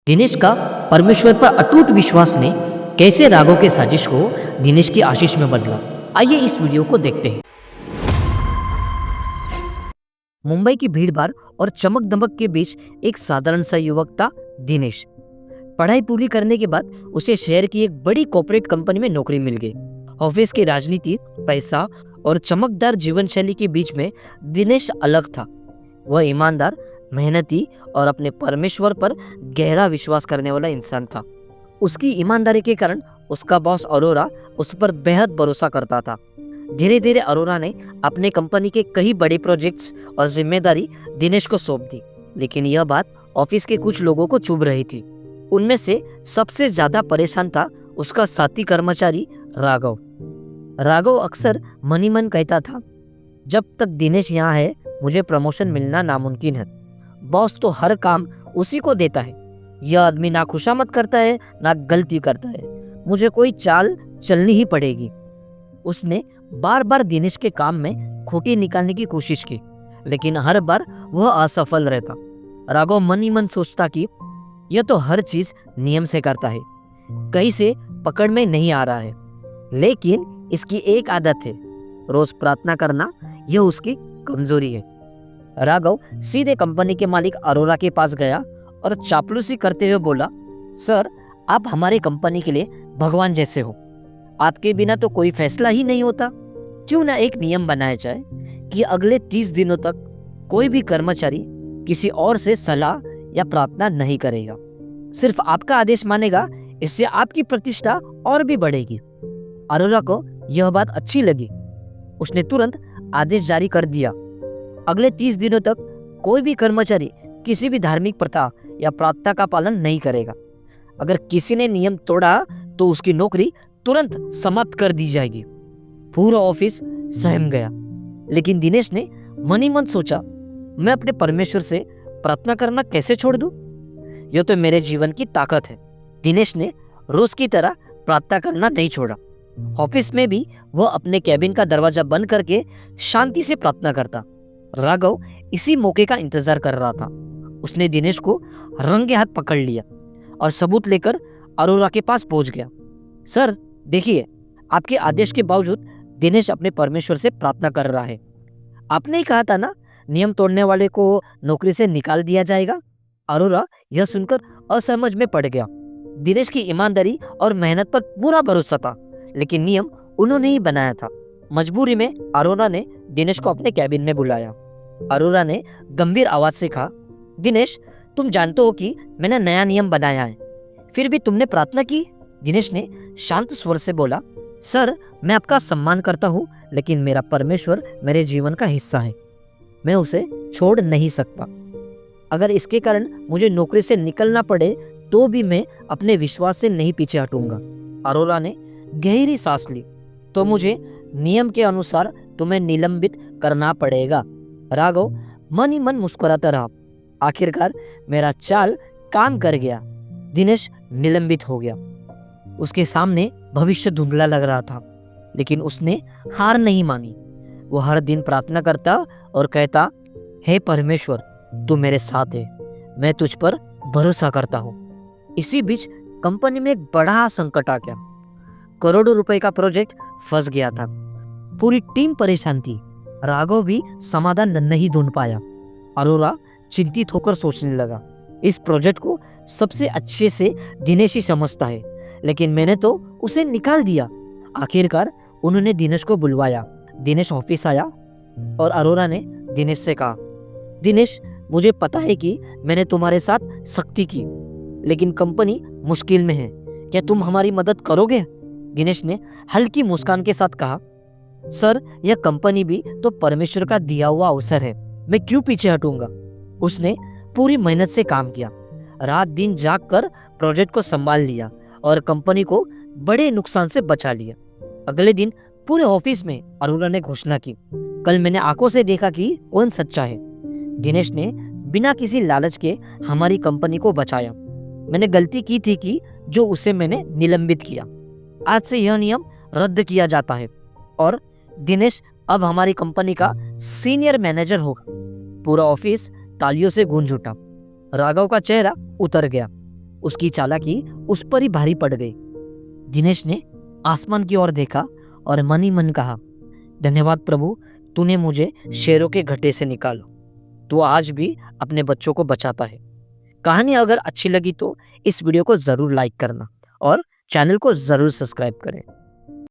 दिनेश का परमेश्वर पर अटूट विश्वास ने कैसे राघव के साजिश को दिनेश की आशीष में बदला। आइए इस वीडियो को देखते हैं। मुंबई की भीड़भाड़ और चमक दमक के बीच एक साधारण सा युवक था दिनेश। पढ़ाई पूरी करने के बाद उसे शहर की एक बड़ी कॉर्पोरेट कंपनी में नौकरी मिल गई। ऑफिस की राजनीति, पैसा और चमकदार जीवन शैली के बीच में दिनेश अलग था। वह ईमानदार, मेहनती और अपने परमेश्वर पर गहरा विश्वास करने वाला इंसान था। उसकी ईमानदारी के कारण उसका बॉस अरोरा उस पर बेहद भरोसा करता था। धीरे धीरे अरोरा ने अपने कंपनी के कई बड़े प्रोजेक्ट्स और जिम्मेदारी दिनेश को सौंप दी। लेकिन यह बात ऑफिस के कुछ लोगों को चुभ रही थी। उनमें से सबसे ज्यादा परेशान था उसका साथी कर्मचारी राघव। राघव अक्सर मन ही मन कहता था, जब तक दिनेश यहाँ है मुझे प्रमोशन मिलना नामुमकिन है। बॉस तो हर काम उसी को देता है। यह आदमी ना खुशामद करता है ना गलती करता है। मुझे कोई चाल चलनी ही पड़ेगी। उसने बार बार दिनेश के काम में खोटी निकालने की कोशिश की, लेकिन हर बार वह असफल रहता। राघव मन ही मन सोचता कि यह तो हर चीज नियम से करता है, कहीं से पकड़ में नहीं आ रहा है। लेकिन इसकी एक आदत है, रोज प्रार्थना करना। यह उसकी कमजोरी है। राघव सीधे कंपनी के मालिक अरोरा के पास गया और चापलूसी करते हुए बोला, सर, आप हमारे कंपनी के लिए भगवान जैसे हो। आपके बिना तो कोई फैसला ही नहीं होता। क्यों ना एक नियम बनाया जाए कि अगले 30 दिनों तक कोई भी कर्मचारी किसी और से सलाह या प्रार्थना नहीं करेगा, सिर्फ आपका आदेश मानेगा। इससे आपकी प्रतिष्ठा और भी बढ़ेगी। अरोरा को यह बात अच्छी लगी। उसने तुरंत आदेश जारी कर दिया। अगले 30 दिनों तक कोई भी कर्मचारी किसी भी धार्मिक प्रथा या प्रार्थना का पालन नहीं करेगा। अगर किसी ने नियम तोड़ा तो उसकी नौकरी तुरंत समाप्त कर दी जाएगी। पूरा ऑफिस सहम गया। लेकिन दिनेश ने मन ही मन सोचा, मैं अपने परमेश्वर से प्रार्थना करना कैसे छोड़ दूं? यह तो मेरे जीवन की ताकत है। दिनेश ने रोज की तरह प्रार्थना करना नहीं छोड़ा। ऑफिस में भी वह अपने कैबिन का दरवाजा बंद करके शांति से प्रार्थना करता। राघव इसी मौके का इंतजार कर रहा था। उसने दिनेश को रंगे हाथ पकड़ लिया और सबूत लेकर अरोरा के पास पहुंच गया। सर, देखिए, आपके आदेश के बावजूद दिनेश अपने परमेश्वर से प्रार्थना कर रहा है। आपने ही कहा था ना, नियम तोड़ने वाले को नौकरी से निकाल दिया जाएगा। अरोरा यह सुनकर असमझ में पड़ गया। दिनेश की ईमानदारी और मेहनत पर पूरा भरोसा था, लेकिन नियम उन्होंने ही बनाया था। मजबूरी में अरोरा ने दिनेश को अपने कैबिन में बुलाया। अरोरा ने गंभीर आवाज से कहा, दिनेश, तुम जानते हो कि मैंने नया नियम बनाया है, फिर भी तुमने प्रार्थना की? दिनेश ने शांत स्वर से बोला, सर, मैं आपका सम्मान करता हूँ, लेकिन मेरा परमेश्वर मेरे जीवन का हिस्सा है। मैं उसे छोड़ नहीं सकता। अगर इसके कारण मुझे नौकरी से निकलना पड़े तो भी मैं अपने विश्वास से नहीं पीछे हटूंगा। अरोरा ने गहरी सांस ली। तो मुझे नियम के अनुसार तुम्हें निलंबित करना पड़ेगा। राघव मन ही मन मुस्कुराता रहा। आखिरकार मेरा चाल काम कर गया। दिनेश निलंबित हो गया। उसके सामने भविष्य धुंधला लग रहा था, लेकिन उसने हार नहीं मानी। वो हर दिन प्रार्थना करता और कहता, हे परमेश्वर, तू मेरे साथ है, मैं तुझ पर भरोसा करता हूँ। इसी बीच कंपनी में एक बड़ा संकट आ गया। करोड़ों रुपए का प्रोजेक्ट फंस गया था। पूरी टीम परेशान थी। राघव भी समाधान नहीं ढूंढ पाया। अरोरा चिंतित होकर सोचने लगा, इस प्रोजेक्ट को सबसे अच्छे से दिनेश ही समझता है, लेकिन मैंने तो उसे निकाल दिया। आखिरकार उन्होंने दिनेश को बुलवाया। दिनेश ऑफिस आया और अरोरा ने दिनेश से कहा, दिनेश, मुझे पता है कि मैंने तुम्हारे साथ सख्ती की, लेकिन कंपनी मुश्किल में है। क्या तुम हमारी मदद करोगे? दिनेश ने हल्की मुस्कान के साथ कहा, सर, यह कंपनी भी तो परमेश्वर का दिया हुआ अवसर है, मैं क्यों पीछे हटूंगा। उसने पूरी मेहनत से काम किया, रात दिन जाग कर प्रोजेक्ट को संभाल लिया और कंपनी को बड़े नुकसान से बचा लिया। अगले दिन पूरे ऑफिस में अरोरा ने घोषणा की, कल मैंने आंखों से देखा कि कौन सच्चा है। दिनेश ने बिना किसी लालच के हमारी कंपनी को बचाया। मैंने गलती की थी कि जो उसे मैंने निलंबित किया। आज से यह नियम रद्द किया जाता है और दिनेश अब हमारी कंपनी का सीनियर मैनेजर होगा। पूरा ऑफिस तालियों से गूंज उठा। राघव का चेहरा उतर गया। उसकी चालाकी उस पर ही भारी पड़ गई। दिनेश ने आसमान की ओर देखा और मन ही मन कहा, धन्यवाद प्रभु, तूने मुझे शेरों के गड्ढे से निकाला। तू आज भी अपने बच्चों को बचाता है। कहानी अगर अच्छी लगी तो इस वीडियो को ज़रूर लाइक करना और चैनल को ज़रूर सब्सक्राइब करें।